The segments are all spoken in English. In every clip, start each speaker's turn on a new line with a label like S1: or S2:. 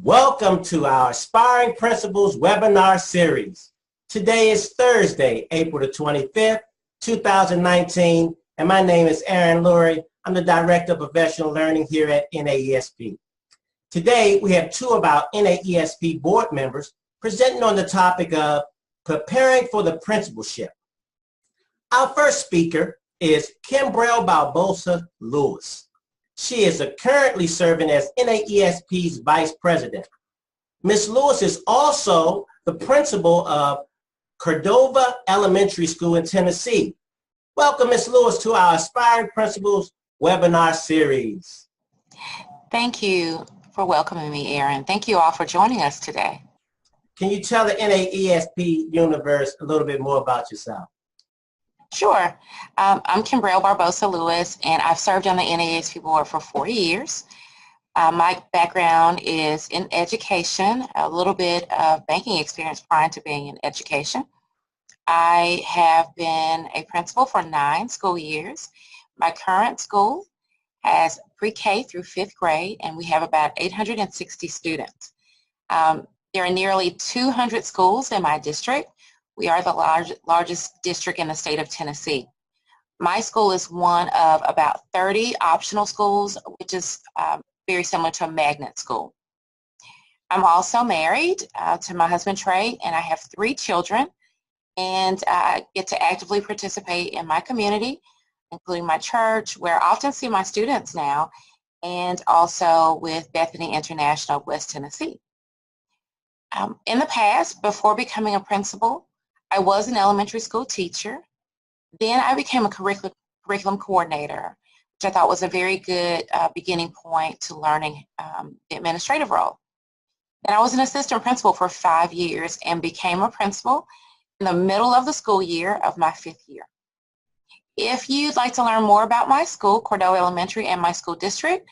S1: Welcome to our Aspiring Principals webinar series. Today is Thursday, April the 25th, 2019, and my name is Aaron Lurie. I'm the Director of Professional Learning here at NAESP. Today, we have two of our NAESP board members presenting on the topic of preparing for the principalship. Our first speaker is Kimbrell Barbosa Lewis. She is currently serving as NAESP's Vice President. Ms. Lewis is also the principal of Cordova Elementary School in Tennessee. Welcome, Ms. Lewis, to our Aspiring Principals webinar series.
S2: Thank you for welcoming me, Aaron. Thank you all for joining us today.
S1: Can you tell the NAESP universe a little bit more about yourself?
S2: Sure. I'm Kimbrell Barbosa Lewis, and I've served on the NAESP board for 4 years. My background is in education, a little bit of banking experience prior to being in education. I have been a principal for 9 school years. My current school has pre-K through 5th grade, and we have about 860 students. There are nearly 200 schools in my district. We are the largest district in the state of Tennessee. My school is one of about 30 optional schools, which is very similar to a magnet school. I'm also married to my husband, Trey, and I have 3 children, and I get to actively participate in my community, including my church, where I often see my students now, and also with Bethany International of West Tennessee. In the past, before becoming a principal, I was an elementary school teacher. Then I became a curriculum coordinator, which I thought was a very good beginning point to learning the administrative role. Then I was an assistant principal for 5 years and became a principal in the middle of the school year of my 5th year. If you'd like to learn more about my school, Cordova Elementary, and my school district,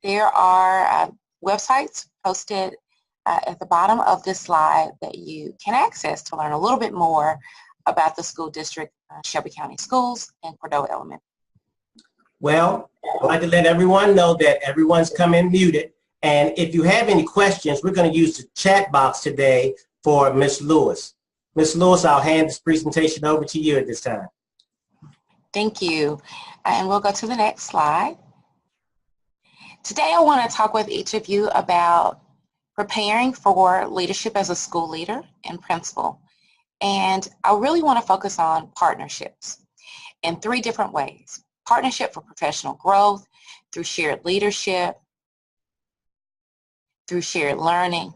S2: there are websites posted at the bottom of this slide that you can access to learn a little bit more about the school district, Shelby County Schools, and Cordova Elementary.
S1: Well, I'd like to let everyone know that everyone's come in muted. And if you have any questions, we're going to use the chat box today for Ms. Lewis. Ms. Lewis, I'll hand this presentation over to you at this time.
S2: Thank you. And we'll go to the next slide. Today I want to talk with each of you about preparing for leadership as a school leader and principal. And I really want to focus on partnerships in 3 different ways. Partnership for professional growth, through shared leadership, through shared learning,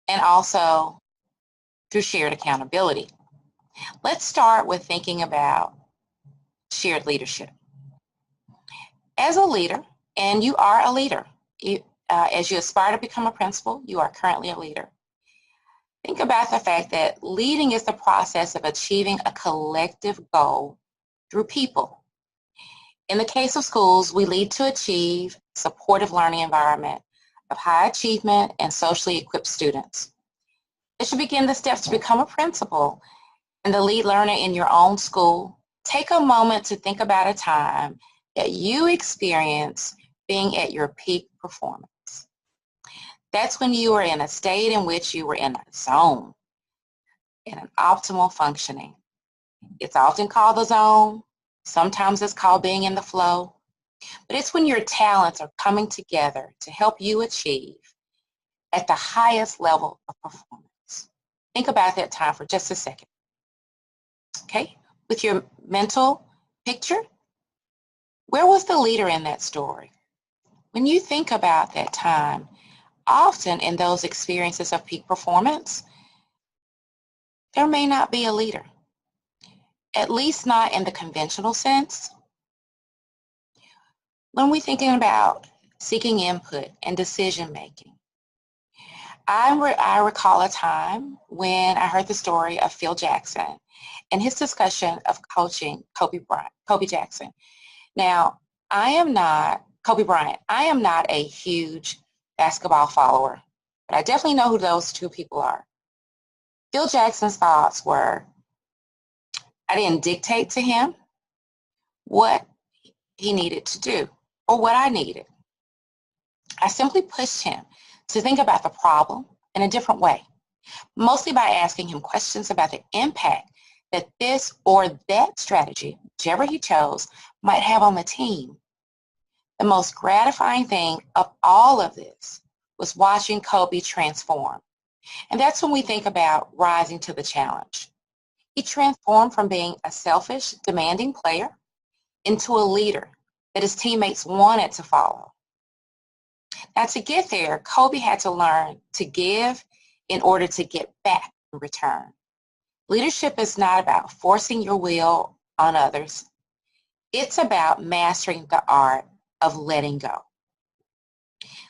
S2: and also through shared accountability. Let's start with thinking about shared leadership. As a leader, and you are a leader, as you aspire to become a principal, you are currently a leader. Think about the fact that leading is the process of achieving a collective goal through people. In the case of schools, we lead to achieve a supportive learning environment of high achievement and socially equipped students. As you begin the steps to become a principal and the lead learner in your own school, take a moment to think about a time that you experience being at your peak performance. That's when you were in a state in which you were in a zone, in an optimal functioning. It's often called the zone. Sometimes it's called being in the flow. But it's when your talents are coming together to help you achieve at the highest level of performance. Think about that time for just a second. Okay? With your mental picture, where was the leader in that story? When you think about that time, often in those experiences of peak performance, there may not be a leader, at least not in the conventional sense. When we're thinking about seeking input and decision making, I recall a time when I heard the story of Phil Jackson and his discussion of coaching Kobe Jackson. Now, Kobe Bryant, I am not a huge basketball follower, but I definitely know who those 2 people are. Phil Jackson's thoughts were, I didn't dictate to him what he needed to do or what I needed. I simply pushed him to think about the problem in a different way, mostly by asking him questions about the impact that this or that strategy, whichever he chose, might have on the team. The most gratifying thing of all of this was watching Kobe transform. And that's when we think about rising to the challenge. He transformed from being a selfish, demanding player into a leader that his teammates wanted to follow. Now, to get there, Kobe had to learn to give in order to get back in return. Leadership is not about forcing your will on others. It's about mastering the art of letting go.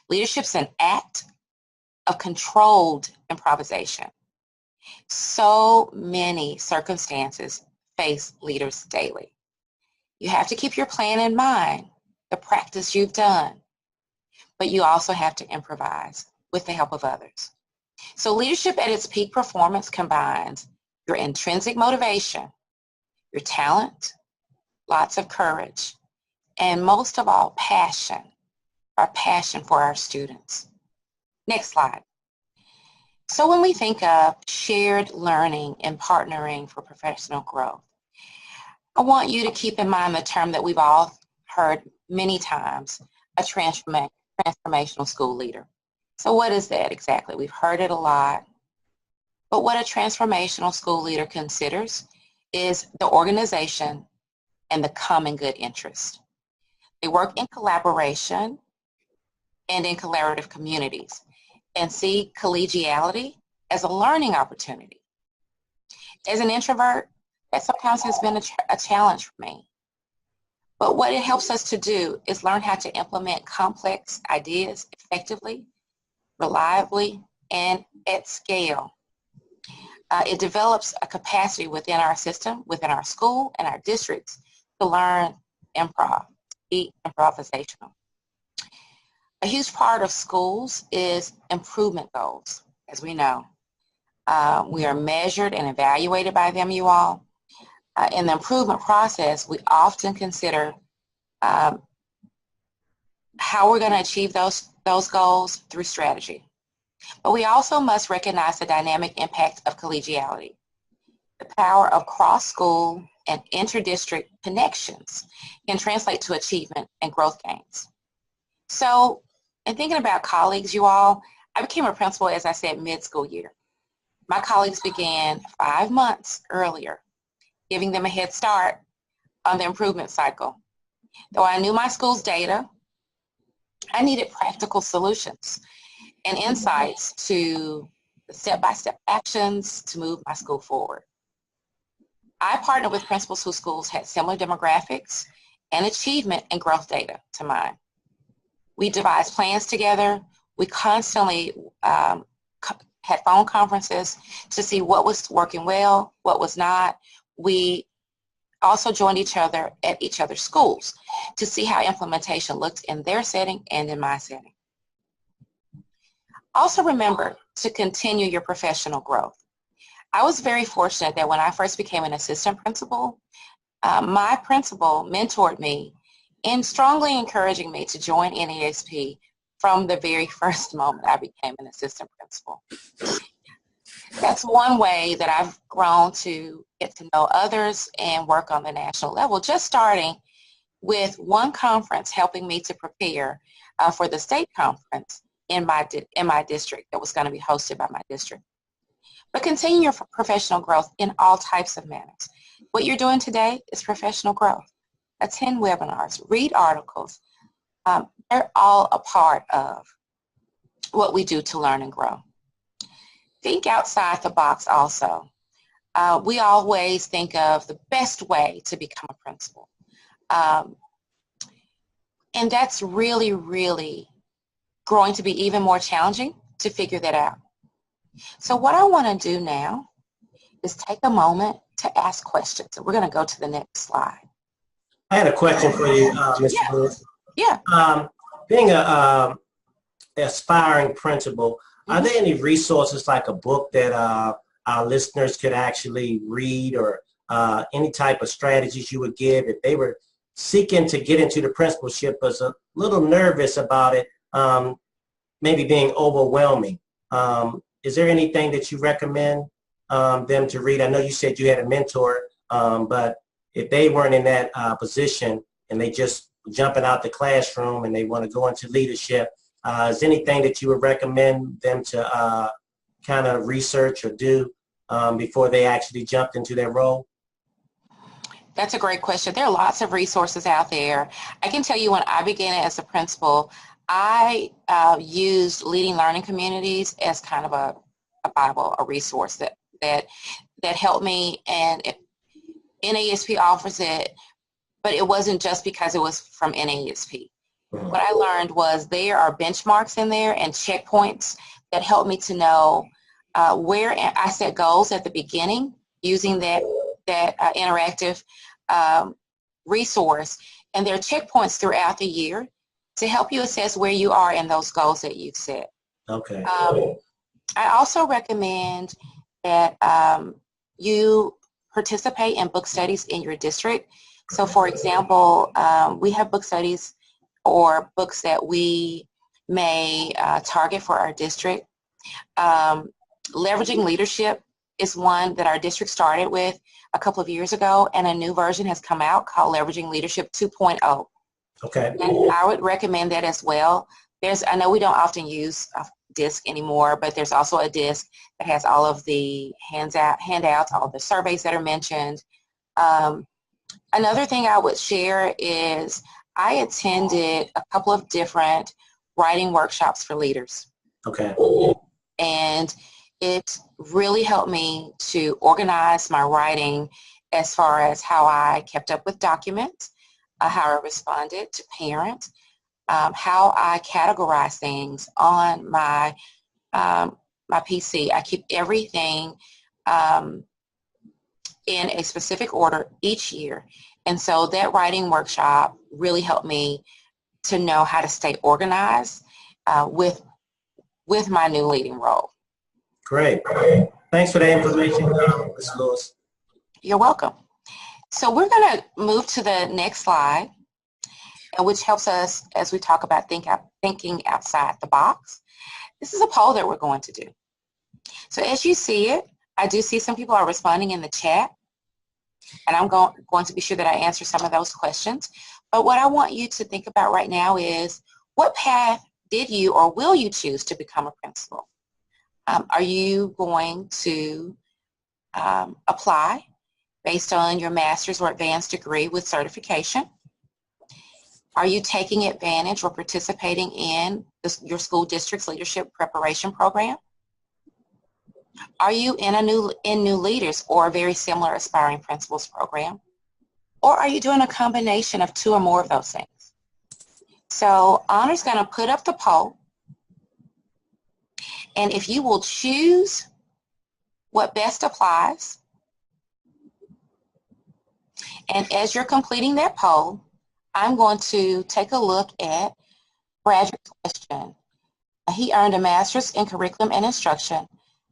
S2: Leadership's an act of controlled improvisation. So many circumstances face leaders daily. You have to keep your plan in mind, the practice you've done, but you also have to improvise with the help of others. So leadership at its peak performance combines your intrinsic motivation, your talent, lots of courage, and most of all, passion, our passion for our students. Next slide. So when we think of shared learning and partnering for professional growth, I want you to keep in mind the term that we've all heard many times, a transformational school leader. So what is that exactly? We've heard it a lot, but what a transformational school leader considers is the organization and the common good interest. They work in collaboration and in collaborative communities and see collegiality as a learning opportunity. As an introvert, that sometimes has been a challenge for me. But what it helps us to do is learn how to implement complex ideas effectively, reliably, and at scale. It develops a capacity within our system, within our school and our districts to learn improv, be improvisational. A huge part of schools is improvement goals, as we know. We are measured and evaluated by them, you all. In the improvement process, we often consider how we're going to achieve those goals through strategy. But we also must recognize the dynamic impact of collegiality, the power of cross-school and inter-district connections can translate to achievement and growth gains. So, in thinking about colleagues, you all, I became a principal, as I said, mid-school year. My colleagues began 5 months earlier, giving them a head start on the improvement cycle. Though I knew my school's data, I needed practical solutions and insights to the step-by-step actions to move my school forward. I partnered with principals whose schools had similar demographics and achievement and growth data to mine. We devised plans together. We constantly had phone conferences to see what was working well, what was not. We also joined each other at each other's schools to see how implementation looked in their setting and in my setting. Also remember to continue your professional growth. I was very fortunate that when I first became an assistant principal, my principal mentored me in strongly encouraging me to join NASP from the very first moment I became an assistant principal. That's one way that I've grown to get to know others and work on the national level, just starting with one conference helping me to prepare for the state conference in my district that was going to be hosted by my district. But continue your professional growth in all types of manners. What you're doing today is professional growth. Attend webinars, read articles. They're all a part of what we do to learn and grow. Think outside the box also. We always think of the best way to become a principal. And that's really, really going to be even more challenging to figure that out. So what I want to do now is take a moment to ask questions. So we're going to go to the next slide.
S1: I had a question for you, Mr. Lewis.
S2: Yeah.
S1: Being a aspiring principal, are there any resources like a book that our listeners could actually read, or any type of strategies you would give if they were seeking to get into the principalship, but a little nervous about it, maybe being overwhelming. Is there anything that you recommend them to read? I know you said you had a mentor, but if they weren't in that position and they just jumping out the classroom and they want to go into leadership, is anything that you would recommend them to kind of research or do before they actually jumped into their role?
S2: That's a great question. There are lots of resources out there. I can tell you when I began as a principal, I used Leading Learning Communities as kind of a Bible, a resource that helped me, and NASP offers it, but it wasn't just because it was from NASP. What I learned was there are benchmarks in there and checkpoints that help me to know where I set goals at the beginning using that interactive resource, and there are checkpoints throughout the year to help you assess where you are in those goals that you've set.
S1: Okay.
S2: I also recommend that you participate in book studies in your district. So for example, we have book studies or books that we may target for our district. Leveraging leadership is one that our district started with a couple of years ago, and a new version has come out called Leveraging Leadership 2.0.
S1: Okay.
S2: And I would recommend that as well. I know we don't often use a disc anymore, but there's also a disc that has all of the handouts, all the surveys that are mentioned. Another thing I would share is I attended a couple of different writing workshops for leaders.
S1: Okay.
S2: And it really helped me to organize my writing as far as how I kept up with documents, how I responded to parents, how I categorize things on my PC. I keep everything in a specific order each year. And so that writing workshop really helped me to know how to stay organized with my new leading role.
S1: Great. Thanks for the information, Ms. Lewis.
S2: You're welcome. So we're going to move to the next slide, which helps us as we talk about thinking outside the box. This is a poll that we're going to do. So as you see it, I do see some people are responding in the chat, and I'm going to be sure that I answer some of those questions. But what I want you to think about right now is, what path did you or will you choose to become a principal? Are you going to apply based on your master's or advanced degree with certification? Are you taking advantage or participating in your school district's leadership preparation program? Are you in New Leaders or a very similar aspiring principals program? Or are you doing a combination of two or more of those things? So Honor's going to put up the poll, and if you will choose what best applies, and as you're completing that poll, I'm going to take a look at Bradford's question. He earned a master's in curriculum and instruction.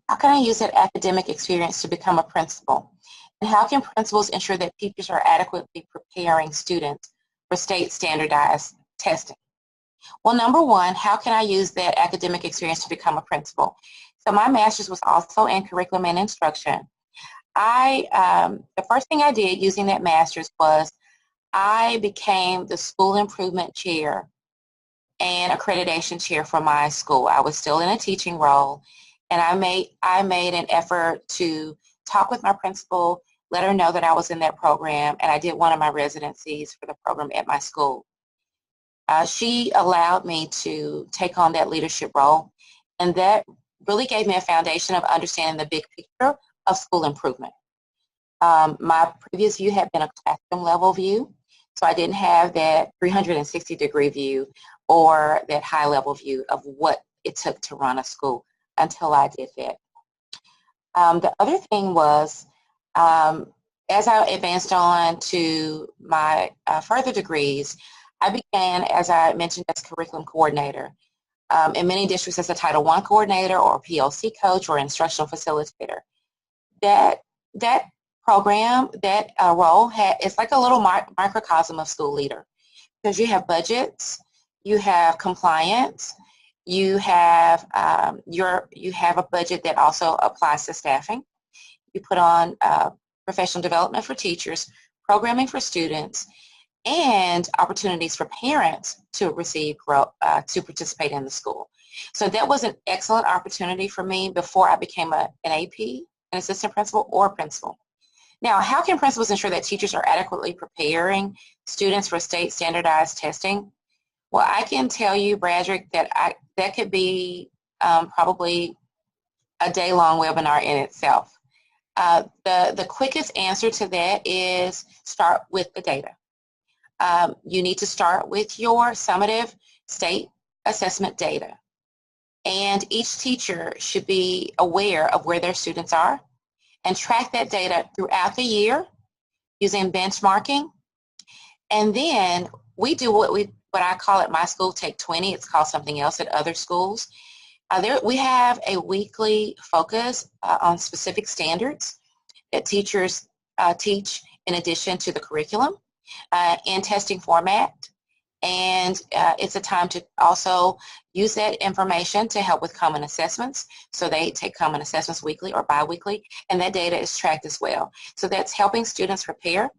S2: How can I use that academic experience to become a principal? And how can principals ensure that teachers are adequately preparing students for state standardized testing? Well, number one, how can I use that academic experience to become a principal? So my master's was also in curriculum and instruction. The first thing I did using that master's was I became the school improvement chair and accreditation chair for my school. I was still in a teaching role, and I made an effort to talk with my principal, let her know that I was in that program, and I did one of my residencies for the program at my school. She allowed me to take on that leadership role, and that really gave me a foundation of understanding the big picture of school improvement. My previous view had been a classroom level view, so I didn't have that 360-degree view or that high level view of what it took to run a school until I did that. The other thing was, as I advanced on to my further degrees, I began, as I mentioned, as curriculum coordinator. In many districts as a Title I coordinator or PLC coach or instructional facilitator. That program, that role, it's like a little microcosm of school leader, because you have budgets, you have compliance, You have you have a budget that also applies to staffing. You put on professional development for teachers, programming for students, and opportunities for parents to receive to participate in the school. So that was an excellent opportunity for me before I became an AP, an assistant principal, or principal. Now, how can principals ensure that teachers are adequately preparing students for state standardized testing? Well, I can tell you, Bradrick, that that could be probably a day-long webinar in itself. The quickest answer to that is start with the data. You need to start with your summative state assessment data. And each teacher should be aware of where their students are and track that data throughout the year using benchmarking. And then we do what I call at my school Take 20. It's called something else at other schools. We have a weekly focus on specific standards that teachers teach in addition to the curriculum in testing format. And it's a time to also use that information to help with common assessments. So they take common assessments weekly or biweekly, and that data is tracked as well. So that's helping students prepare.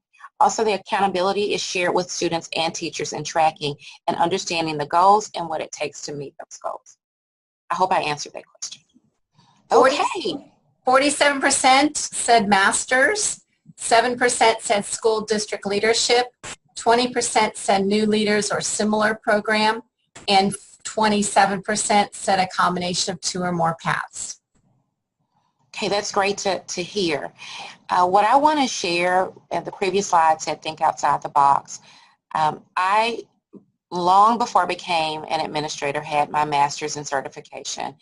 S2: Also, the accountability is shared with students and teachers in tracking and understanding the goals and what it takes to meet those goals. I hope I answered that question. Okay.
S3: 47% said masters, 7% said school district leadership, 20% said new leaders or similar program, and 27% said a combination of 2 or more paths.
S2: Okay, that's great to hear. What I want to share, the previous slide said think outside the box. I, long before I became an administrator, had my master's in certification.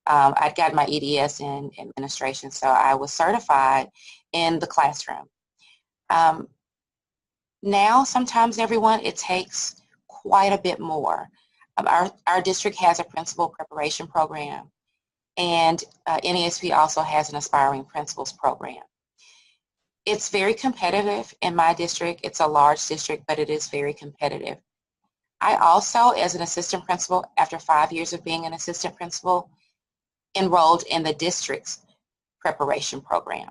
S2: I'd got my EDS in administration, so I was certified in the classroom. Now, sometimes, everyone, it takes quite a bit more. Our district has a principal preparation program, and NASP also has an aspiring principals program. It's very competitive in my district. It's a large district, but it is very competitive. I also, as an assistant principal, after 5 years of being an assistant principal, enrolled in the district's preparation program.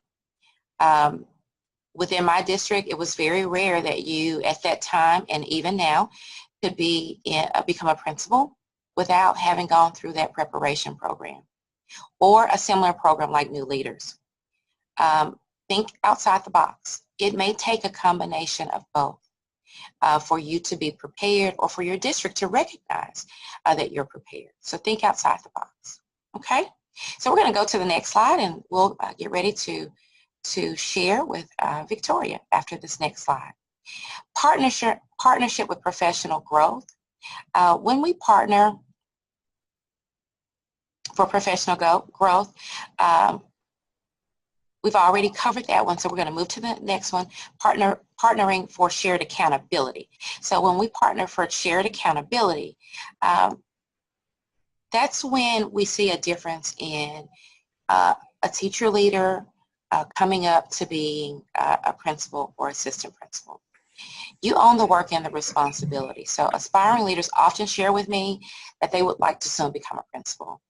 S2: Within my district, it was very rare that you, at that time and even now, could become a principal without having gone through that preparation program or a similar program like New Leaders. Think outside the box. It may take a combination of both for you to be prepared or for your district to recognize that you're prepared. So think outside the box. Okay? So we're going to go to the next slide, and we'll get ready to share with Victoria after this next slide. Partnership with professional growth. When we partner for professional growth, we've already covered that one, so we're going to move to the next one, partnering for shared accountability. So when we partner for shared accountability, that's when we see a difference in a teacher leader coming up to being a principal or assistant principal. You own the work and the responsibility. So aspiring leaders often share with me that they would like to soon become a principal.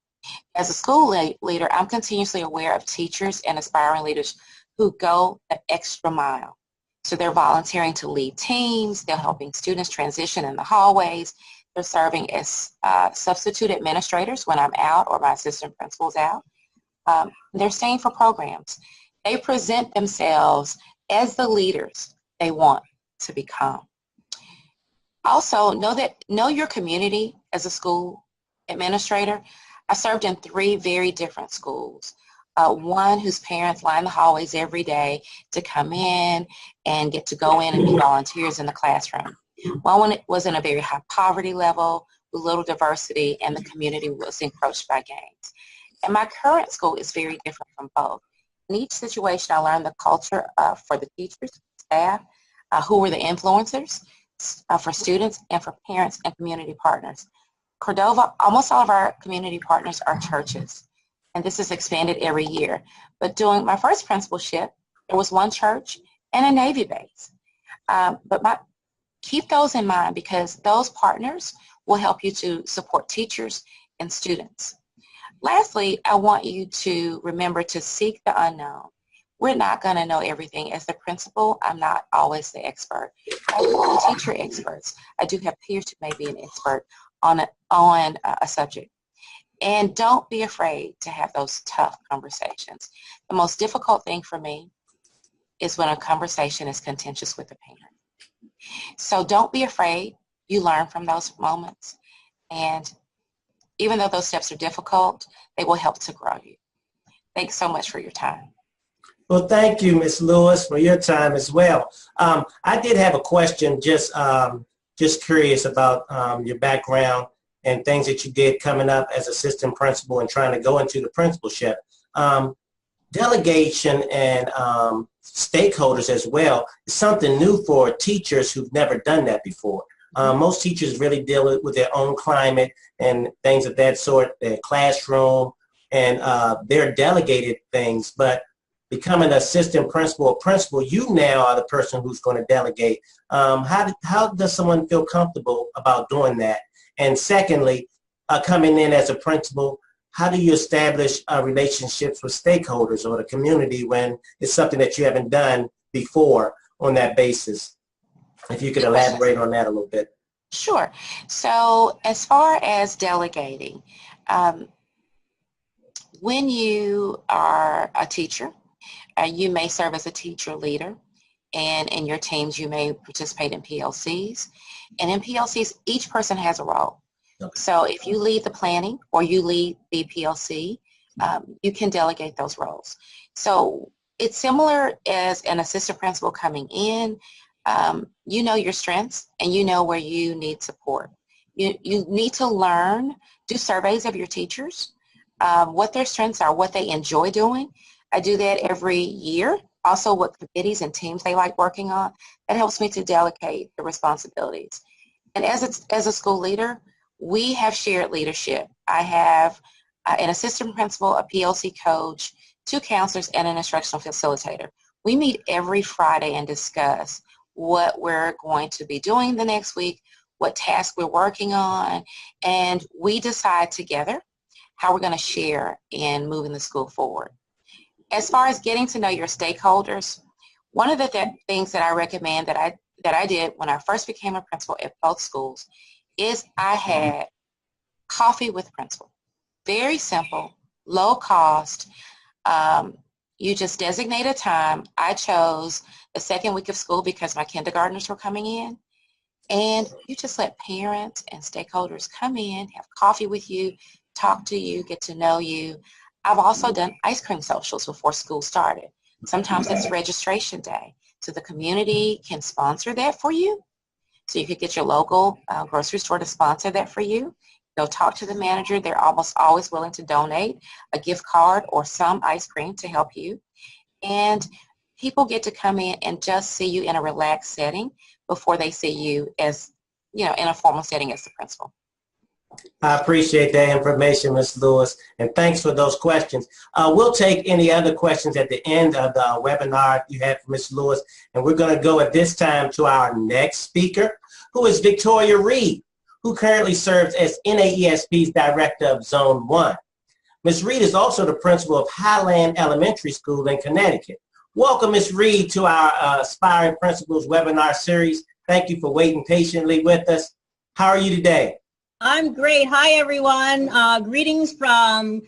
S2: As a school leader, I'm continuously aware of teachers and aspiring leaders who go the extra mile. So they're volunteering to lead teams, they're helping students transition in the hallways, they're serving as substitute administrators when I'm out or my assistant principal's out. They're staying for programs. They present themselves as the leaders they want to become. Also, know your community as a school administrator. I served in 3 very different schools. One whose parents line the hallways every day to come in and get to go in and be volunteers in the classroom. One was in a very high poverty level with little diversity, and the community was encroached by gangs. And my current school is very different from both. In each situation, I learned the culture for the teachers, staff, who were the influencers for students and for parents and community partners. Cordova, almost all of our community partners are churches, and this is expanded every year. But during my first principalship, there was one church and a Navy base. Keep those in mind, because those partners will help you to support teachers and students. Lastly, I want you to remember to seek the unknown. We're not going to know everything. As the principal, I'm not always the expert. I do teacher experts. I do have peers who may be an expert on a subject. And don't be afraid to have those tough conversations. The most difficult thing for me is when a conversation is contentious with a parent. So don't be afraid. You learn from those moments. And even though those steps are difficult, they will help to grow you. Thanks so much for your time.
S1: Well, thank you, Ms. Lewis, for your time as well. I did have a question, just curious about your background and things that you did coming up as assistant principal and trying to go into the principalship. Delegation and stakeholders as well is something new for teachers who've never done that before. Most teachers really deal with their own climate and things of that sort, their classroom, and they're delegated things, but becoming an assistant principal or principal, you now are the person who's going to delegate. How does someone feel comfortable about doing that? And secondly, coming in as a principal, how do you establish relationships with stakeholders or the community when it's something that you haven't done before on that basis? If you could elaborate on that a little bit.
S2: Sure. So as far as delegating, when you are a teacher, you may serve as a teacher leader, and in your teams you may participate in PLCs. And in PLCs, each person has a role. Okay. So if you lead the planning or you lead the PLC, you can delegate those roles. So it's similar as an assistant principal coming in. You know your strengths and you know where you need support. You need to learn, do surveys of your teachers, what their strengths are, what they enjoy doing. I do that every year. Also what committees and teams they like working on. That helps me to delegate the responsibilities. And as a school leader, we have shared leadership. I have an assistant principal, a PLC coach, 2 counselors, and an instructional facilitator. We meet every Friday and discuss what we're going to be doing the next week, what tasks we're working on, and we decide together how we're going to share in moving the school forward. As far as getting to know your stakeholders, one of the things that I recommend that I did when I first became a principal at both schools is I had coffee with principal. Very simple, low cost. You just designate a time. I chose the second week of school because my kindergartners were coming in. And you just let parents and stakeholders come in, have coffee with you, talk to you, get to know you. I've also done ice cream socials before school started. Sometimes it's registration day. So the community can sponsor that for you. So you could get your local grocery store to sponsor that for you. Go talk to the manager. They're almost always willing to donate a gift card or some ice cream to help you. And people get to come in and just see you in a relaxed setting before they see you as, in a formal setting as the principal.
S1: I appreciate that information, Ms. Lewis, and thanks for those questions. We'll take any other questions at the end of the webinar you had for Ms. Lewis, and we're going to go at this time to our next speaker, who is Victoria Reed, who currently serves as NAESP's Director of Zone 1. Ms. Reed is also the principal of Highland Elementary School in Connecticut. Welcome, Ms. Reed, to our Aspiring Principals webinar series. Thank you for waiting patiently with us. How are you today?
S4: I'm great. Hi, everyone. Greetings from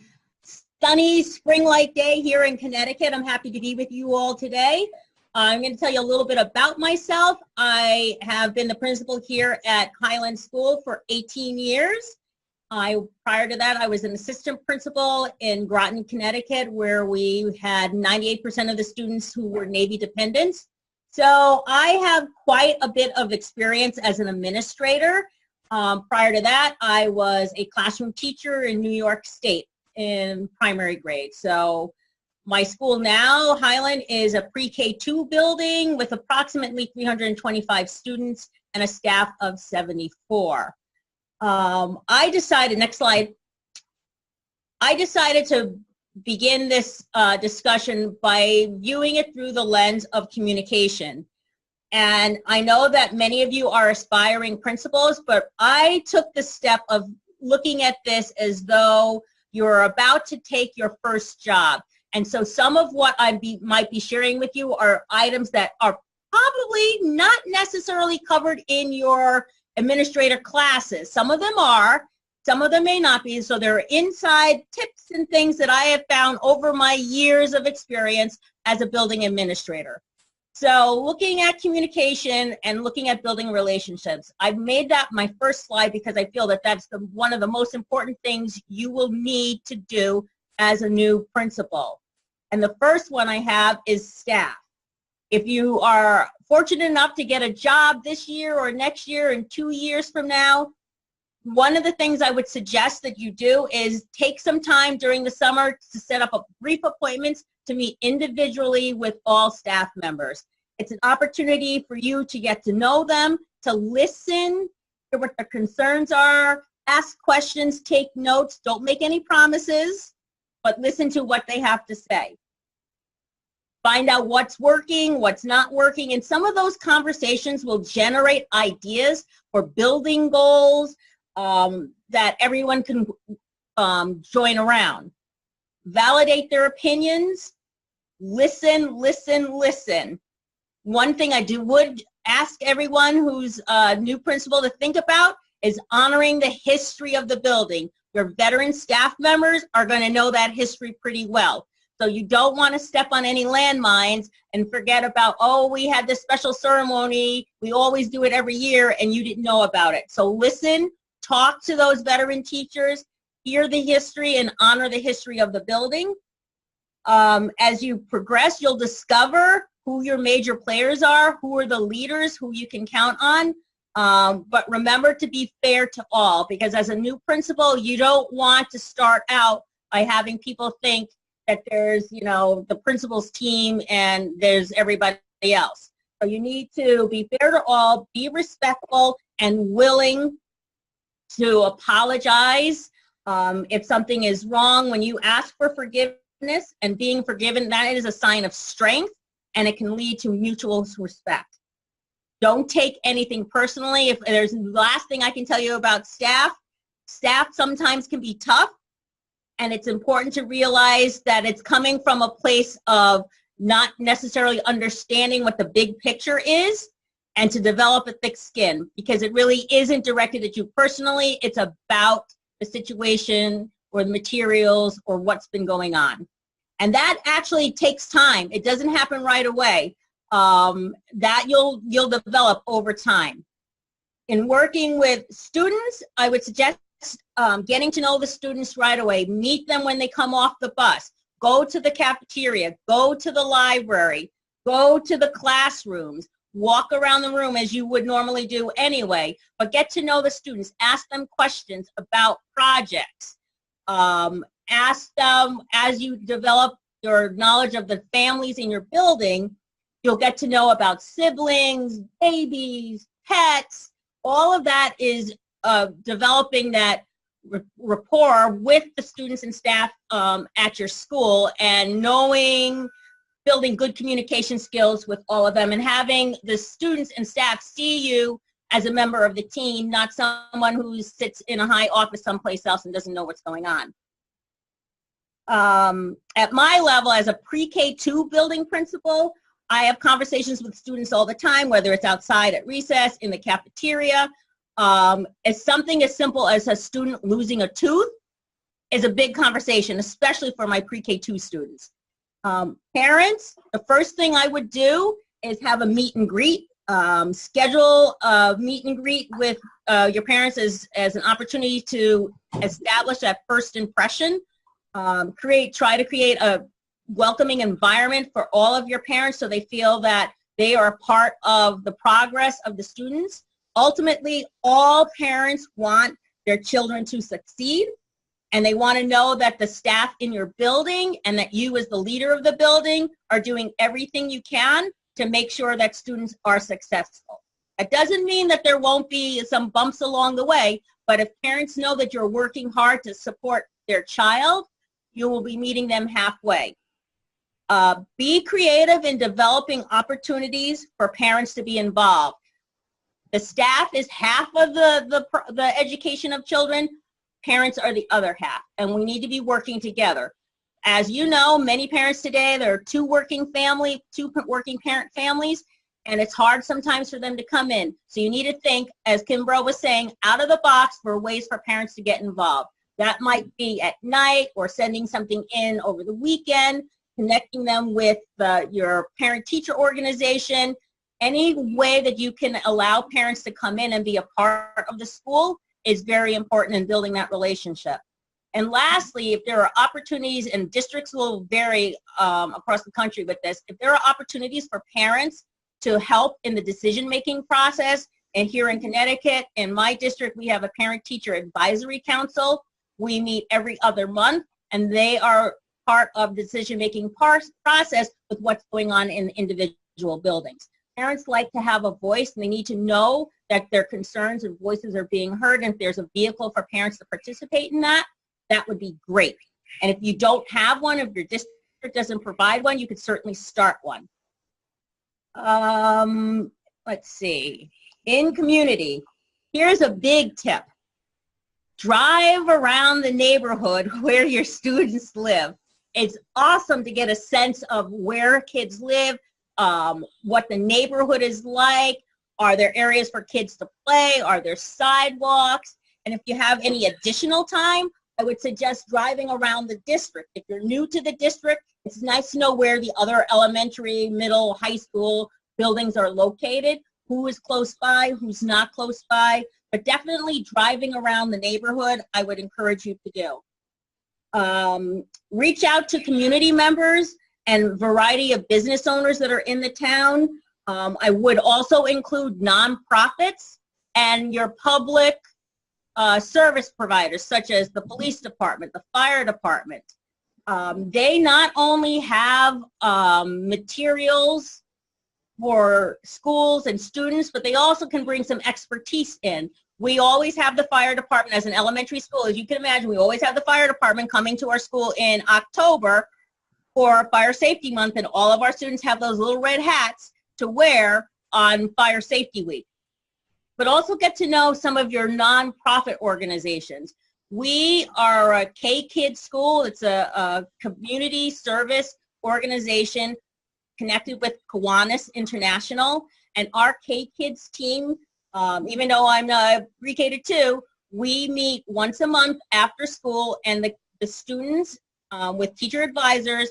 S4: sunny spring-like day here in Connecticut. I'm happy to be with you all today. I'm going to tell you a little bit about myself. I have been the principal here at Highland School for 18 years. Prior to that, I was an assistant principal in Groton, Connecticut, where we had 98% of the students who were Navy dependents. So I have quite a bit of experience as an administrator. Prior to that, I was a classroom teacher in New York State in primary grade. So my school now, Highland, is a pre-K2 building with approximately 325 students and a staff of 74. I decided, next slide, I decided to begin this discussion by viewing it through the lens of communication. And I know that many of you are aspiring principals, but I took the step of looking at this as though you're about to take your first job. And so some of what might be sharing with you are items that are probably not necessarily covered in your administrator classes. Some of them are, some of them may not be. So there are inside tips and things that I have found over my years of experience as a building administrator. So looking at communication and looking at building relationships, I've made that my first slide because I feel that that's one of the most important things you will need to do as a new principal. And the first one I have is staff. If you are fortunate enough to get a job this year or next year and 2 years from now, one of the things I would suggest that you do is take some time during the summer to set up a brief appointments to meet individually with all staff members. It's an opportunity for you to get to know them, to listen, hear what their concerns are, ask questions, take notes, don't make any promises, but listen to what they have to say. Find out what's working, what's not working, and some of those conversations will generate ideas for building goals that everyone can join around. Validate their opinions, listen, listen, listen. One thing I would ask everyone who's a new principal to think about is honoring the history of the building. Your veteran staff members are going to know that history pretty well. So you don't want to step on any landmines and forget about, oh, we had this special ceremony, we always do it every year, and you didn't know about it. So listen, talk to those veteran teachers, hear the history, and honor the history of the building. As you progress, you'll discover who your major players are, who are the leaders, who you can count on. But remember to be fair to all, because as a new principal, you don't want to start out by having people think that there's, you know, the principal's team and there's everybody else. So you need to be fair to all, be respectful, and willing to apologize if something is wrong. When you ask for forgiveness and being forgiven, that is a sign of strength, and it can lead to mutual respect. Don't take anything personally. If there's the last thing I can tell you about staff sometimes can be tough, and it's important to realize that it's coming from a place of not necessarily understanding what the big picture is, and to develop a thick skin, because it really isn't directed at you personally. It's about the situation or the materials or what's been going on. And that actually takes time. It doesn't happen right away. That you'll develop over time. In working with students, I would suggest getting to know the students right away. Meet them when they come off the bus. Go to the cafeteria. Go to the library. Go to the classrooms. Walk around the room as you would normally do anyway, but get to know the students. Ask them questions about projects. Ask them, as you develop your knowledge of the families in your building, you'll get to know about siblings, babies, pets. All of that is developing that rapport with the students and staff at your school, and building good communication skills with all of them, and having the students and staff see you as a member of the team, not someone who sits in a high office someplace else and doesn't know what's going on. At my level, as a pre-K2 building principal, I have conversations with students all the time, whether it's outside at recess, in the cafeteria. It's something as simple as a student losing a tooth is a big conversation, especially for my pre-K2 students. Parents, the first thing I would do is have a meet and greet. Schedule a meet and greet with your parents as an opportunity to establish that first impression. Try to create a welcoming environment for all of your parents so they feel that they are a part of the progress of the students. Ultimately, all parents want their children to succeed, and they want to know that the staff in your building and that you as the leader of the building are doing everything you can to make sure that students are successful. That doesn't mean that there won't be some bumps along the way, but if parents know that you're working hard to support their child, you will be meeting them halfway. Be creative in developing opportunities for parents to be involved. The staff is half of the education of children, parents are the other half, and we need to be working together. As you know, many parents today, there are two working parent families, and it's hard sometimes for them to come in. So you need to think, as Kimbrough was saying, out of the box for ways for parents to get involved. That might be at night or sending something in over the weekend, connecting them with your parent-teacher organization. Any way that you can allow parents to come in and be a part of the school is very important in building that relationship. And lastly, if there are opportunities, and districts will vary across the country with this, if there are opportunities for parents to help in the decision-making process, and here in Connecticut, in my district, we have a parent-teacher advisory council. We meet every other month, and they are part of the decision-making process with what's going on in individual buildings. Parents like to have a voice, and they need to know that their concerns and voices are being heard, and if there's a vehicle for parents to participate in that, that would be great. And if you don't have one, if your district doesn't provide one, you could certainly start one. Let's see. In community, here's a big tip. Drive around the neighborhood where your students live. It's awesome to get a sense of where kids live, what the neighborhood is like. Are there areas for kids to play? Are there sidewalks? And if you have any additional time, I would suggest driving around the district. If you're new to the district, it's nice to know where the other elementary, middle, high school buildings are located, who is close by, who's not close by. But definitely driving around the neighborhood, I would encourage you to do. Reach out to community members and variety of business owners that are in the town. I would also include nonprofits and your public service providers, such as the police department, the fire department. They not only have materials for schools and students, but they also can bring some expertise in. We always have the fire department as an elementary school. As you can imagine, we always have the fire department coming to our school in October for Fire Safety Month, and all of our students have those little red hats to wear on Fire Safety Week. But also get to know some of your nonprofit organizations. We are a K-Kids school. It's a community service organization connected with Kiwanis International. And our K-Kids team, even though I'm pre-K to 2, we meet once a month after school, and the students with teacher advisors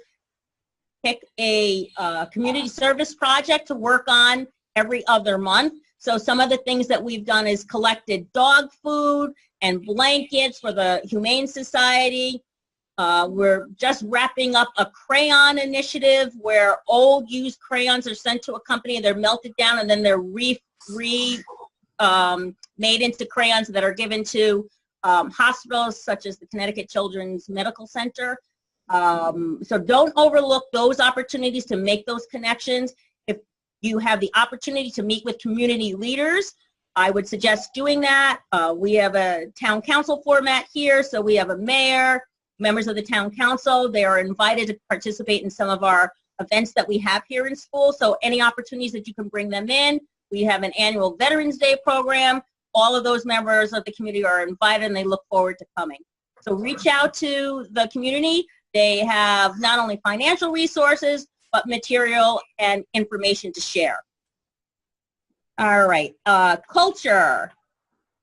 S4: pick a community service project to work on every other month. So some of the things that we've done is collected dog food and blankets for the Humane Society. We're just wrapping up a crayon initiative where old used crayons are sent to a company, they're melted down, and then they're made into crayons that are given to hospitals such as the Connecticut Children's Medical Center. So don't overlook those opportunities to make those connections. If you have the opportunity to meet with community leaders, I would suggest doing that. We have a town council format here, so we have a mayor, members of the town council. They are invited to participate in some of our events that we have here in school, so any opportunities that you can bring them in. We have an annual Veterans Day program. All of those members of the community are invited, and they look forward to coming. So reach out to the community. They have not only financial resources, but material and information to share. All right, culture.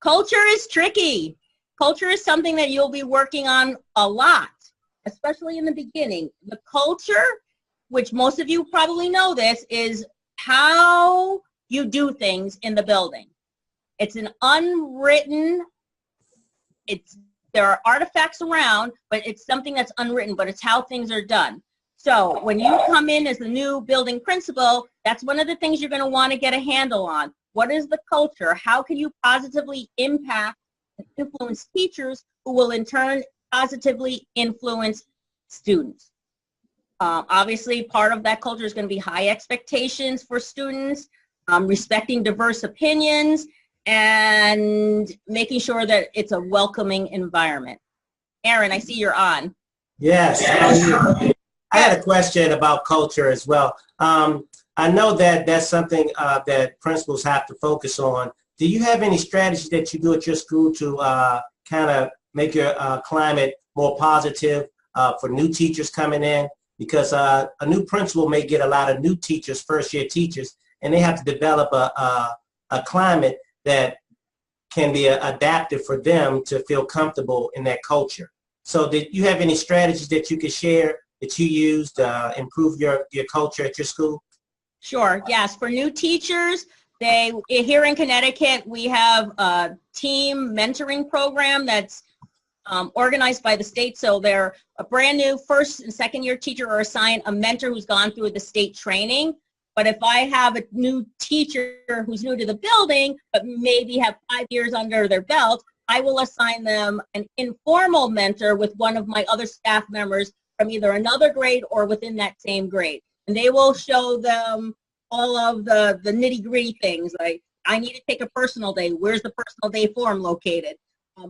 S4: Culture is tricky. Culture is something that you'll be working on a lot, especially in the beginning. The culture, which most of you probably know this, is how you do things in the building. It's an unwritten, there are artifacts around, but it's something that's unwritten, but it's how things are done. So when you come in as the new building principal, that's one of the things you're going to want to get a handle on. What is the culture? How can you positively impact and influence teachers who will in turn positively influence students? Obviously, part of that culture is going to be high expectations for students, respecting diverse opinions, and making sure that it's a welcoming environment. Aaron, I see you're on.
S1: Yes. I had a question about culture as well. I know that that's something that principals have to focus on. Do you have any strategies that you do at your school to kind of make your climate more positive for new teachers coming in, because a new principal may get a lot of new teachers, first-year teachers, and they have to develop a climate that can be adaptive for them to feel comfortable in that culture. So did you have any strategies that you could share that you used to improve your culture at your school?
S4: Sure, yes. For new teachers, here in Connecticut, we have a team mentoring program that's organized by the state. So they're a brand new first and second year teacher are assigned a mentor who's gone through the state training. But if I have a new teacher who's new to the building, but maybe have 5 years under their belt, I will assign them an informal mentor with one of my other staff members from either another grade or within that same grade. And they will show them all of the nitty-gritty things, like I need to take a personal day. Where's the personal day form located?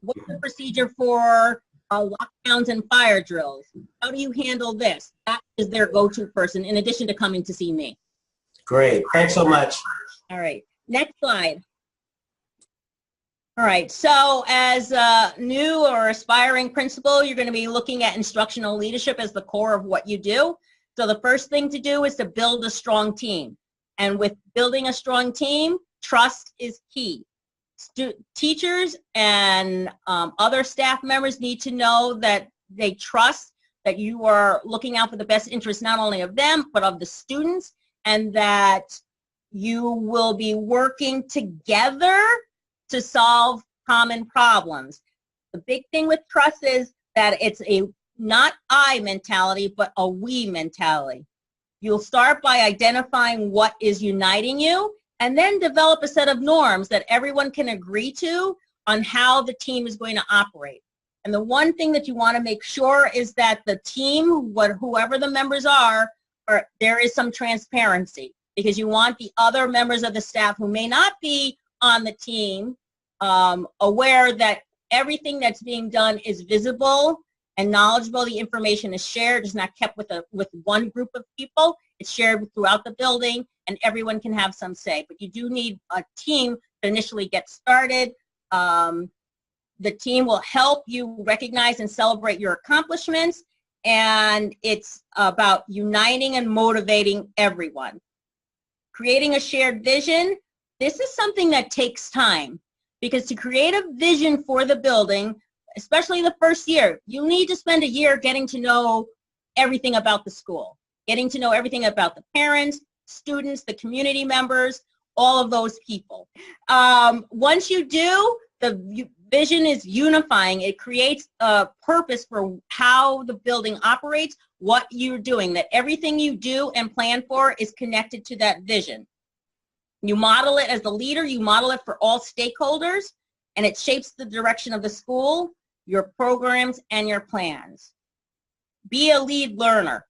S4: What's the procedure for lockdowns and fire drills? How do you handle this? That is their go-to person in addition to coming to see me.
S1: Great. Thanks so much.
S4: All right. Next slide. All right. So as a new or aspiring principal, you're going to be looking at instructional leadership as the core of what you do. So the first thing to do is to build a strong team. And with building a strong team, trust is key. Teachers and other staff members need to know that they trust that you are looking out for the best interest not only of them, but of the students, and that you will be working together to solve common problems. The big thing with trust is that it's a not I mentality, but a we mentality. You'll start by identifying what is uniting you, and then develop a set of norms that everyone can agree to on how the team is going to operate. And the one thing that you want to make sure is that the team, whoever the members are, there is some transparency, because you want the other members of the staff who may not be on the team aware that everything that's being done is visible and knowledgeable. The information is shared. It's not kept with one group of people. It's shared throughout the building, and everyone can have some say. But you do need a team to initially get started. The team will help you recognize and celebrate your accomplishments, and it's about uniting and motivating everyone. Creating a shared vision. This is something that takes time, because to create a vision for the building, especially the first year, you need to spend a year getting to know everything about the school, getting to know everything about the parents, students, the community members, all of those people. Once you do, the vision is unifying. It creates a purpose for how the building operates, what you're doing, that everything you do and plan for is connected to that vision. You model it as the leader, you model it for all stakeholders, and it shapes the direction of the school, your programs, and your plans. Be a lead learner.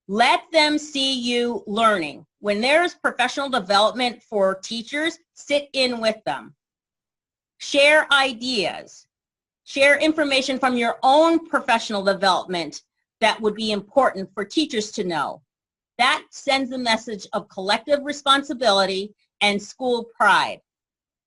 S4: Let them see you learning. When there's professional development for teachers, sit in with them. Share ideas. Share information from your own professional development that would be important for teachers to know. That sends a message of collective responsibility and school pride.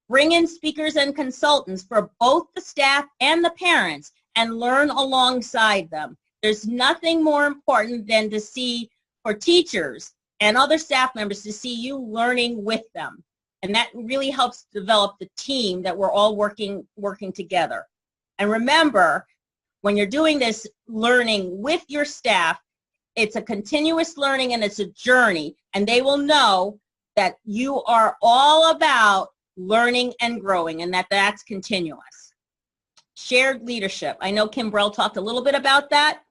S4: Bring in speakers and consultants for both the staff and the parents and learn alongside them. There's nothing more important than to see, for teachers and other staff members, to see you learning with them. And that really helps develop the team that we're all working together. And remember, when you're doing this learning with your staff, it's a continuous learning and it's a journey. And they will know that you are all about learning and growing, and that's continuous. Shared leadership. I know Kim Brell talked a little bit about that.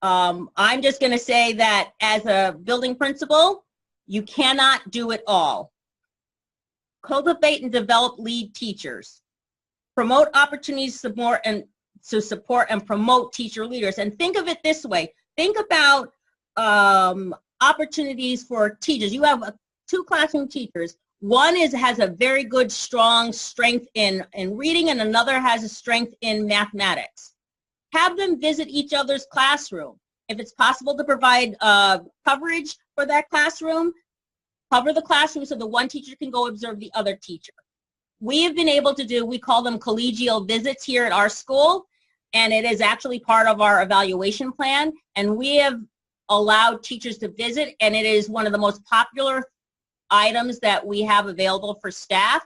S4: I'm just going to say that as a building principal, you cannot do it all. Cultivate and develop lead teachers. Promote opportunities to support and promote teacher leaders. And think of it this way. Think about opportunities for teachers. You have two classroom teachers. One has a very good, strong strength in reading, and another has a strength in mathematics. Have them visit each other's classroom. If it's possible to provide coverage for that classroom, cover the classroom so the one teacher can go observe the other teacher. we have been able to do, we call them collegial visits here at our school, and it is actually part of our evaluation plan, and we have allowed teachers to visit, and it is one of the most popular items that we have available for staff,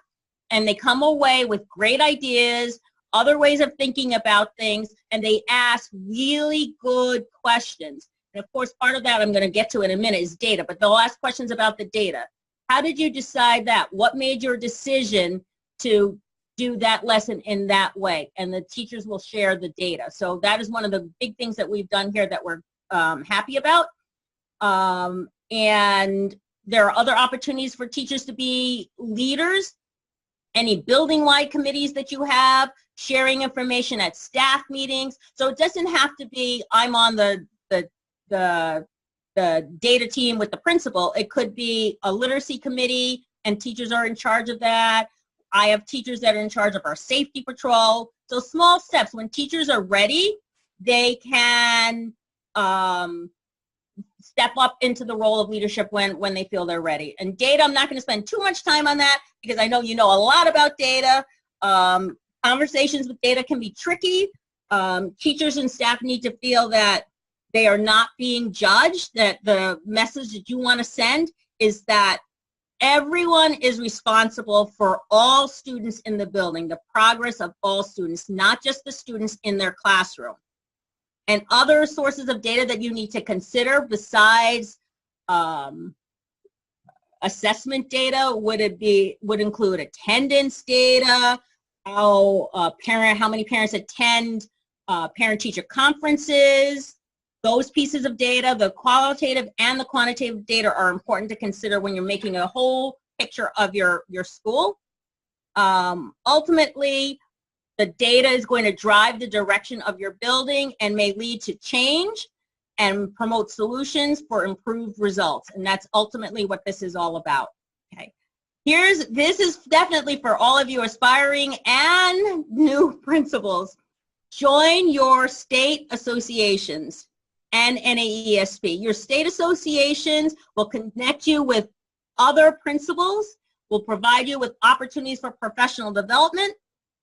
S4: and they come away with great ideas, other ways of thinking about things, and they ask really good questions. And of course, part of that I'm going to get to in a minute is data, but they'll ask questions about the data. How did you decide that? What made your decision to do that lesson in that way? And the teachers will share the data. So that is one of the big things that we've done here that we're happy about. And there are other opportunities for teachers to be leaders. Any building-wide committees that you have, sharing information at staff meetings. So it doesn't have to be, I'm on the data team with the principal. It could be a literacy committee and teachers are in charge of that. I have teachers that are in charge of our safety patrol. So small steps. When teachers are ready, they can step up into the role of leadership when they feel they're ready. And data, I'm not going to spend too much time on that because I know you know a lot about data. Conversations with data can be tricky. Teachers and staff need to feel that they are not being judged, that the message that you want to send is that everyone is responsible for all students in the building, the progress of all students, not just the students in their classroom. And other sources of data that you need to consider besides assessment data would include attendance data, how many parents attend parent-teacher conferences. Those pieces of data, the qualitative and the quantitative data, are important to consider when you're making a whole picture of your school. Ultimately, the data is going to drive the direction of your building and may lead to change and promote solutions for improved results. And that's ultimately what this is all about. Okay. This is definitely for all of you aspiring and new principals. Join your state associations and NAESP. Your state associations will connect you with other principals, will provide you with opportunities for professional development.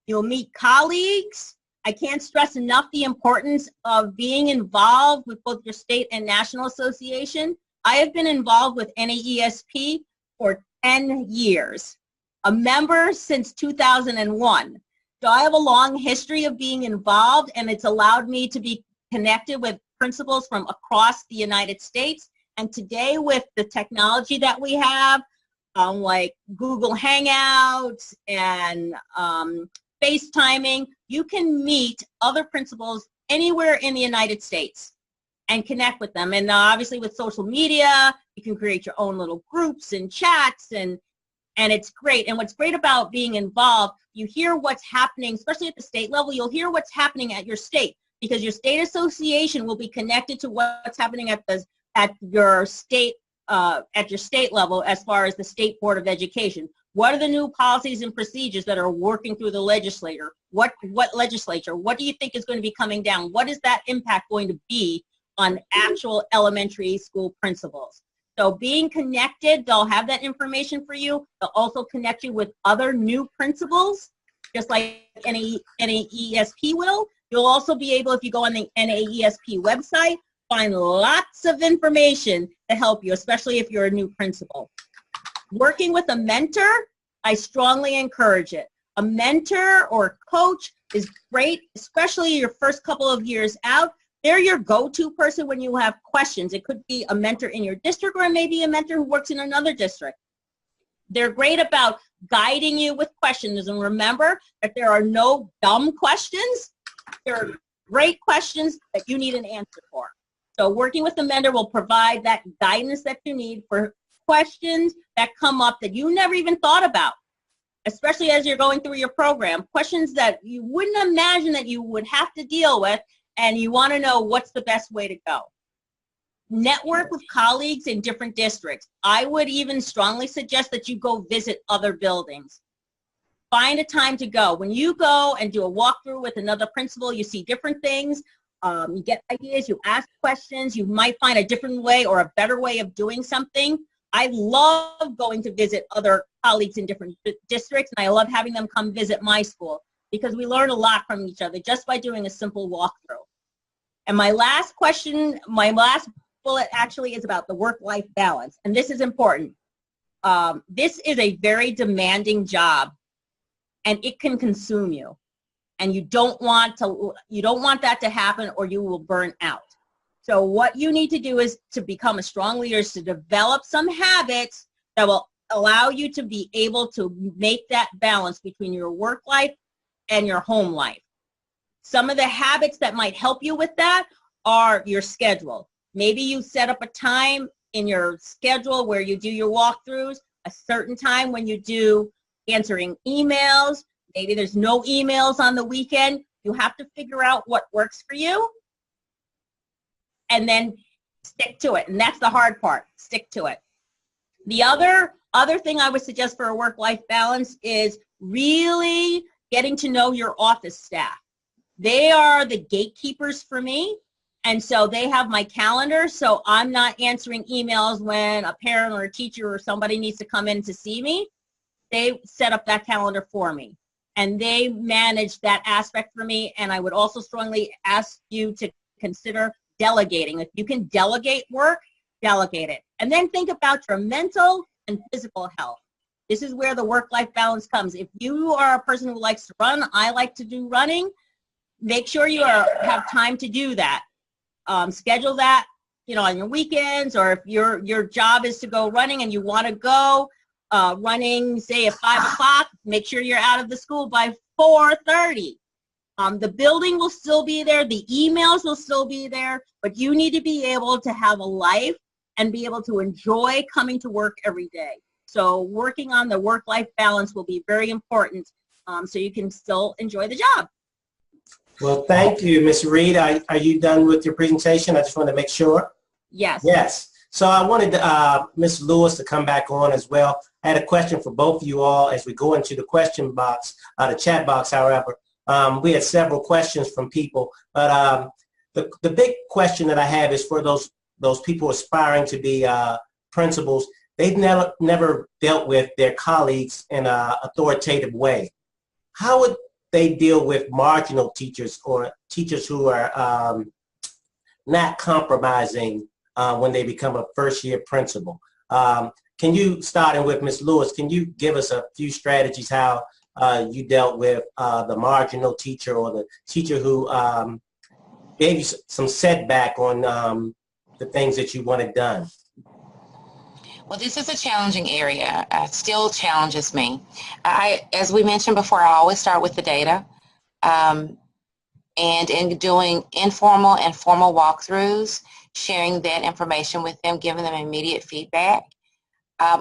S4: You'll meet colleagues. I can't stress enough the importance of being involved with both your state and national association. I have been involved with NAESP for 10 years, a member since 2001. So I have a long history of being involved, and it's allowed me to be connected with principals from across the United States. And today, with the technology that we have, like Google Hangouts and FaceTiming, you can meet other principals anywhere in the United States and connect with them. And obviously with social media, you can create your own little groups and chats, and it's great. And what's great about being involved, you hear what's happening, especially at the state level, you'll hear what's happening at your state, because your state association will be connected to what's happening at your state level as far as the State Board of Education. What are the new policies and procedures that are working through the legislature? What legislature? What do you think is going to be coming down? What is that impact going to be on actual elementary school principals? So being connected, they'll have that information for you. They'll also connect you with other new principals, just like NAESP will. You'll also be able, if you go on the NAESP website, find lots of information to help you, especially if you're a new principal. Working with a mentor, I strongly encourage it. A mentor or coach is great, especially your first couple of years out. They're your go-to person when you have questions. It could be a mentor in your district, or maybe a mentor who works in another district. They're great about guiding you with questions. And remember that there are no dumb questions. There are great questions that you need an answer for. So working with a mentor will provide that guidance that you need for questions that come up that you never even thought about, especially as you're going through your program. Questions that you wouldn't imagine that you would have to deal with, and you want to know what's the best way to go. Network with colleagues in different districts. I would even strongly suggest that you go visit other buildings. Find a time to go. When you go and do a walkthrough with another principal, you see different things. You get ideas, you ask questions, you might find a different way or a better way of doing something. I love going to visit other colleagues in different districts, and I love having them come visit my school because we learn a lot from each other just by doing a simple walkthrough. And my last question, my last bullet actually is about the work-life balance, and this is important. This is a very demanding job, and it can consume you. And you don't want that to happen, or you will burn out. So what you need to do is to become a strong leader, is to develop some habits that will allow you to be able to make that balance between your work life and your home life. Some of the habits that might help you with that are your schedule. Maybe you set up a time in your schedule where you do your walkthroughs, a certain time when you do answering emails. Maybe there's no emails on the weekend. You have to figure out what works for you and then stick to it. And that's the hard part, stick to it. The other thing I would suggest for a work-life balance is really getting to know your office staff. They are the gatekeepers for me. And so they have my calendar, so I'm not answering emails when a parent or a teacher or somebody needs to come in to see me. They set up that calendar for me, and they manage that aspect for me. And I would also strongly ask you to consider delegating. If you can delegate work, delegate it. And then think about your mental and physical health. This is where the work-life balance comes. If you are a person who likes to run, I like to do running, make sure you have time to do that. Schedule that, on your weekends, or if your job is to go running and you want to go running, say at 5 o'clock, make sure you're out of the school by 4:30. The building will still be there, the emails will still be there, but you need to be able to have a life and be able to enjoy coming to work every day. So working on the work-life balance will be very important, so you can still enjoy the job.
S1: Well, thank you, Ms. Reed. Are you done with your presentation? I just want to make sure.
S4: Yes.
S1: Yes. So I wanted Ms. Lewis to come back on as well. I had a question for both of you all as we go into the question box, the chat box, however. We had several questions from people, but the big question that I have is for those people aspiring to be principals. They've never dealt with their colleagues in an authoritative way. How would they deal with marginal teachers or teachers who are not compromising when they become a first-year principal? Can you, starting with Ms. Lewis, can you give us a few strategies how you dealt with the marginal teacher or the teacher who gave you some setback on the things that you wanted done?
S2: Well, this is a challenging area. Still challenges me. As we mentioned before, I always start with the data. And in doing informal and formal walkthroughs, sharing that information with them, giving them immediate feedback.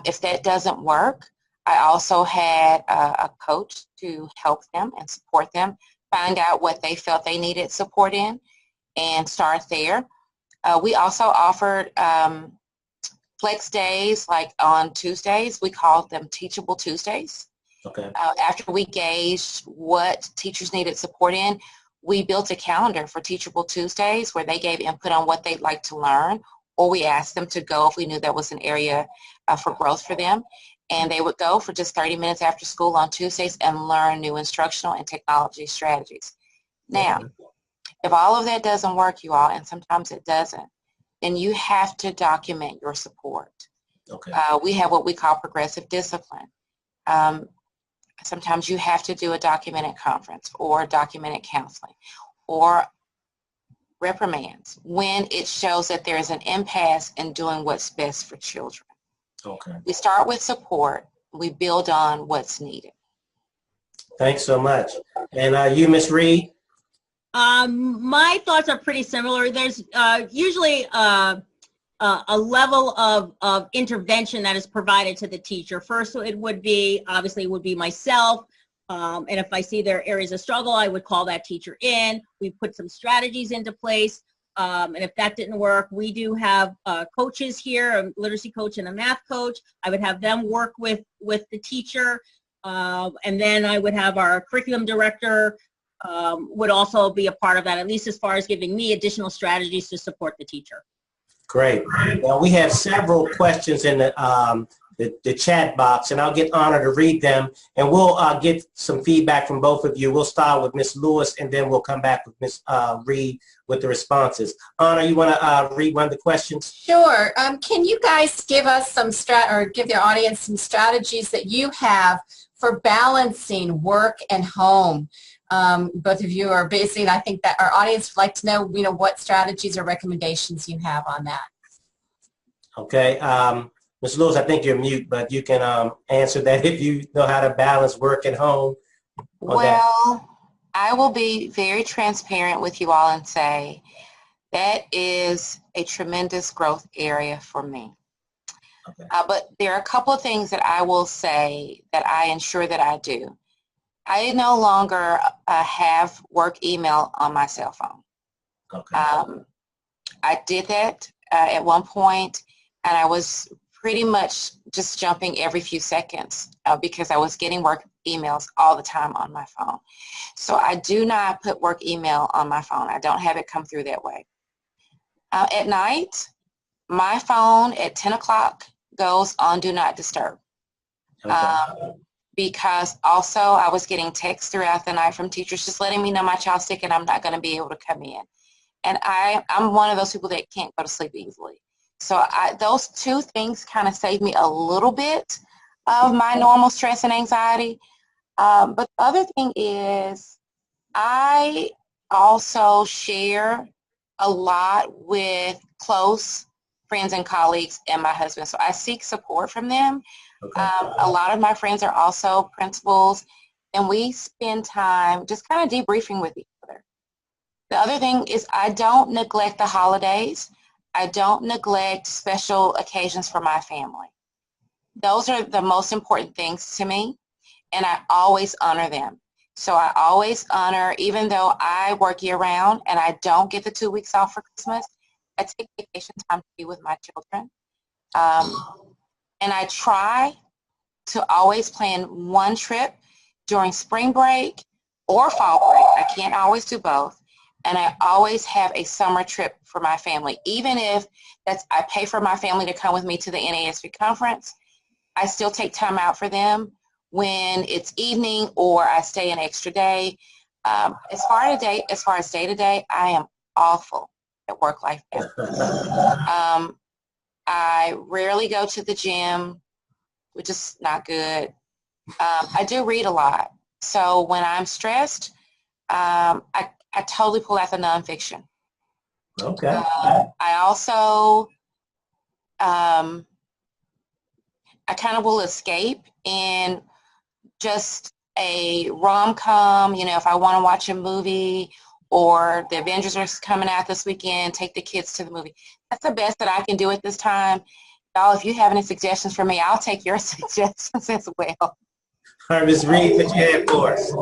S2: If that doesn't work, I also had a coach to help them and support them, find out what they felt they needed support in, and start there. We also offered flex days, like on Tuesdays. We called them Teachable Tuesdays.
S1: Okay.
S2: After we gauged what teachers needed support in, we built a calendar for Teachable Tuesdays where they gave input on what they'd like to learn, or we asked them to go if we knew that was an area for growth for them. And they would go for just 30 minutes after school on Tuesdays and learn new instructional and technology strategies. Now, if all of that doesn't work, you all, and sometimes it doesn't, then you have to document your support.
S1: Okay.
S2: We have what we call progressive discipline. Sometimes you have to do a documented conference or documented counseling or reprimands when it shows that there is an impasse in doing what's best for children.
S1: Okay.
S2: We start with support. We build on what's needed.
S1: Thanks so much. And you, Ms. Reed?
S4: My thoughts are pretty similar. There's usually a level of intervention that is provided to the teacher. First, it would be, obviously, would be myself. And if I see there are areas of struggle, I would call that teacher in. We put some strategies into place. And if that didn't work, we do have coaches here, a literacy coach and a math coach. I would have them work with the teacher. And then I would have our curriculum director would also be a part of that, at least as far as giving me additional strategies to support the teacher.
S1: Great. Well, we have several questions in the the chat box, and I'll get Honor to read them, and we'll get some feedback from both of you. We'll start with Ms. Lewis, and then we'll come back with Ms. Reed with the responses. Honor, you want to read one of the questions?
S3: Sure. Can you guys give us some give the audience some strategies that you have for balancing work and home? Both of you are busy, and I think that our audience would like to know, what strategies or recommendations you have on that.
S1: Okay. Ms. Lewis, I think you're mute, but you can answer that if you know how to balance work and home.
S2: Well, I will be very transparent with you all and say that is a tremendous growth area for me.
S1: Okay.
S2: But there are a couple of things that I will say that I ensure that I do. I no longer have work email on my cell phone.
S1: Okay.
S2: I did that at one point, and I was pretty much just jumping every few seconds because I was getting work emails all the time on my phone. So I do not put work email on my phone. I don't have it come through that way. At night, my phone at 10 o'clock goes on Do Not Disturb.
S1: Okay.
S2: Because also I was getting texts throughout the night from teachers just letting me know my child's sick and I'm not going to be able to come in. And I'm one of those people that can't go to sleep easily. So those two things kind of saved me a little bit of my normal stress and anxiety. But the other thing is I also share a lot with close friends and colleagues and my husband. So I seek support from them.
S1: Okay.
S2: A lot of my friends are also principals, and we spend time just kind of debriefing with each other. The other thing is I don't neglect the holidays. I don't neglect special occasions for my family. Those are the most important things to me, and I always honor them. So I always honor, even though I work year-round and I don't get the 2 weeks off for Christmas, I take vacation time to be with my children. And I try to always plan one trip during spring break or fall break. I can't always do both. And I always have a summer trip for my family. Even if I pay for my family to come with me to the NASB conference, I still take time out for them when it's evening or I stay an extra day. As far as day-to-day, I am awful at work-life balance. I rarely go to the gym, which is not good. I do read a lot. So when I'm stressed, I totally pull out the nonfiction.
S1: Okay.
S2: I also, I kind of will escape in just a rom-com, if I want to watch a movie or the Avengers are coming out this weekend, take the kids to the movie. That's the best that I can do at this time. Y'all, if you have any suggestions for me, I'll take your suggestions as well.
S1: All right, Ms. Reed, what you have for us?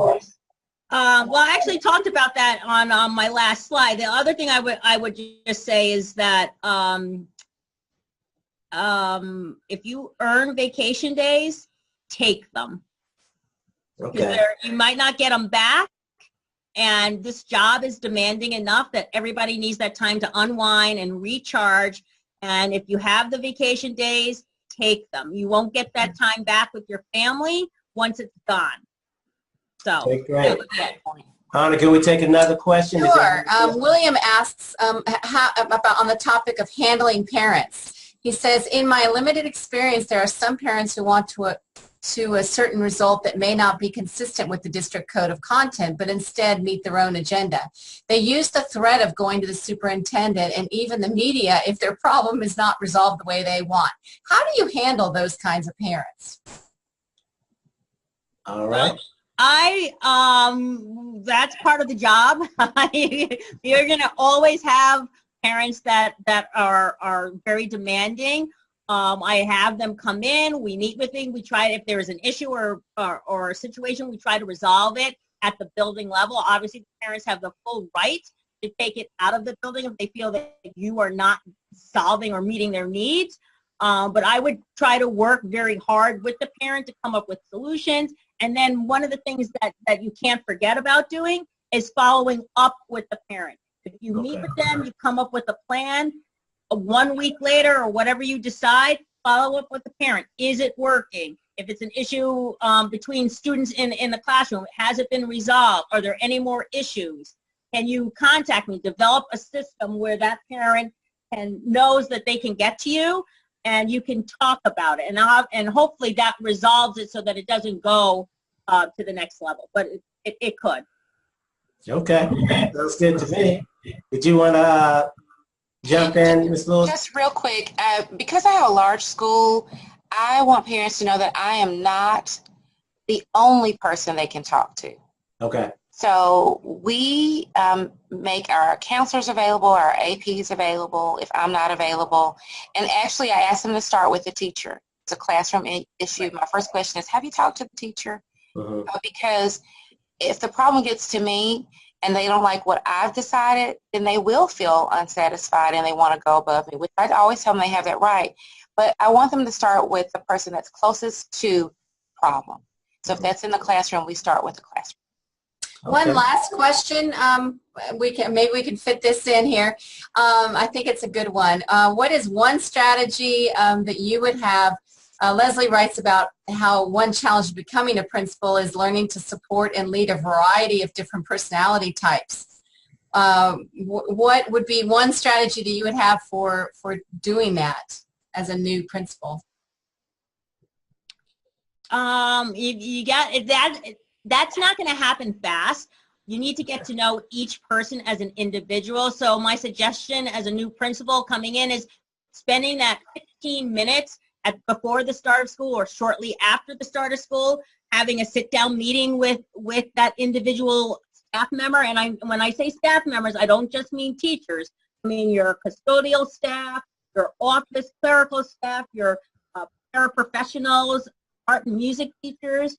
S4: Well, I actually talked about that on my last slide. The other thing I would just say is that if you earn vacation days, take them.
S1: Okay.
S4: You might not get them back, and this job is demanding enough that everybody needs that time to unwind and recharge. And if you have the vacation days, take them. You won't get that time back with your family once it's gone. So,
S1: okay, great. Hannah, can we take another question?
S3: Sure. William asks about on the topic of handling parents. He says, in my limited experience, there are some parents who want to a certain result that may not be consistent with the district code of content, but instead meet their own agenda. They use the threat of going to the superintendent and even the media if their problem is not resolved the way they want. How do you handle those kinds of parents?
S1: All right.
S4: That's part of the job. You're going to always have parents that are very demanding. I have them come in, we meet with them, we try, if there is an issue or a situation, we try to resolve it at the building level. Obviously, the parents have the full right to take it out of the building if they feel that you are not solving or meeting their needs. But I would try to work very hard with the parent to come up with solutions. And then one of the things that you can't forget about doing is following up with the parent. If you meet with them, you come up with a plan. 1 week later or whatever you decide, follow up with the parent. Is it working? If it's an issue between students in the classroom, has it been resolved? Are there any more issues? Can you contact me? Develop a system where that parent knows that they can get to you and you can talk about it. And hopefully that resolves it so that it doesn't go to the next level. But it could.
S1: Okay, that's good to me. Did you want to jump in, Ms. Lewis?
S2: Just real quick, because I have a large school, I want parents to know that I am not the only person they can talk to.
S1: Okay.
S2: So we make our counselors available, our APs available if I'm not available. And actually, I ask them to start with the teacher. It's a classroom issue. My first question is, have you talked to the teacher? Because if the problem gets to me and they don't like what I've decided, then they will feel unsatisfied and they want to go above me, which I always tell them they have that right. But I want them to start with the person that's closest to problem. So if that's in the classroom, we start with the classroom.
S1: Okay.
S3: One last question. Maybe we can fit this in here. I think it's a good one. What is one strategy that you would have? Leslie writes about how one challenge of becoming a principal is learning to support and lead a variety of different personality types. What would be one strategy that you would have for doing that as a new principal?
S4: You got that. That's not going to happen fast. You need to get to know each person as an individual. So my suggestion as a new principal coming in is spending that 15 minutes before the start of school or shortly after the start of school, having a sit-down meeting with that individual staff member. And when I say staff members, I don't just mean teachers. I mean your custodial staff, your office clerical staff, your paraprofessionals, art and music teachers.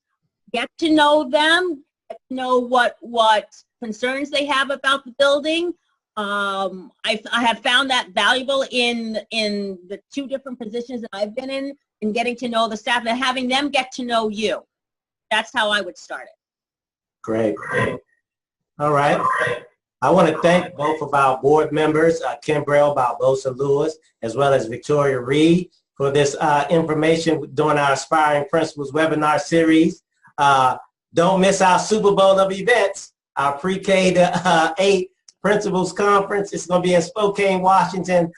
S4: Get to know them, get to know what concerns they have about the building. I have found that valuable in the 2 different positions that I've been in getting to know the staff and having them get to know you. That's how I would start it.
S1: Great. All right. I want to thank both of our board members, Kimbrell Barbosa Lewis, as well as Victoria Reed, for this information during our Aspiring Principals webinar series. Don't miss our Super Bowl of events, our pre-K to 8 Principals Conference. It's going to be in Spokane, Washington,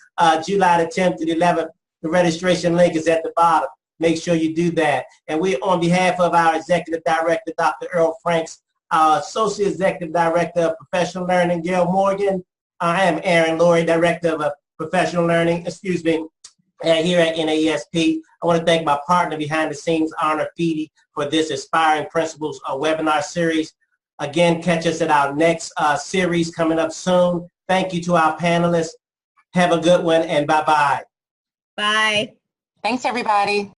S1: July the 10th to the 11th. The registration link is at the bottom. Make sure you do that. And we, on behalf of our Executive Director, Dr. Earl Franks, our Associate Executive Director of Professional Learning, Gail Morgan. I am Aaron Lurie, Director of Professional Learning, here at NAESP. I want to thank my partner behind the scenes, Honor Feedy, for this Aspiring Principals webinar series. Again, catch us at our next series coming up soon. Thank you to our panelists. Have a good one, and bye-bye.
S4: Bye.
S2: Thanks, everybody.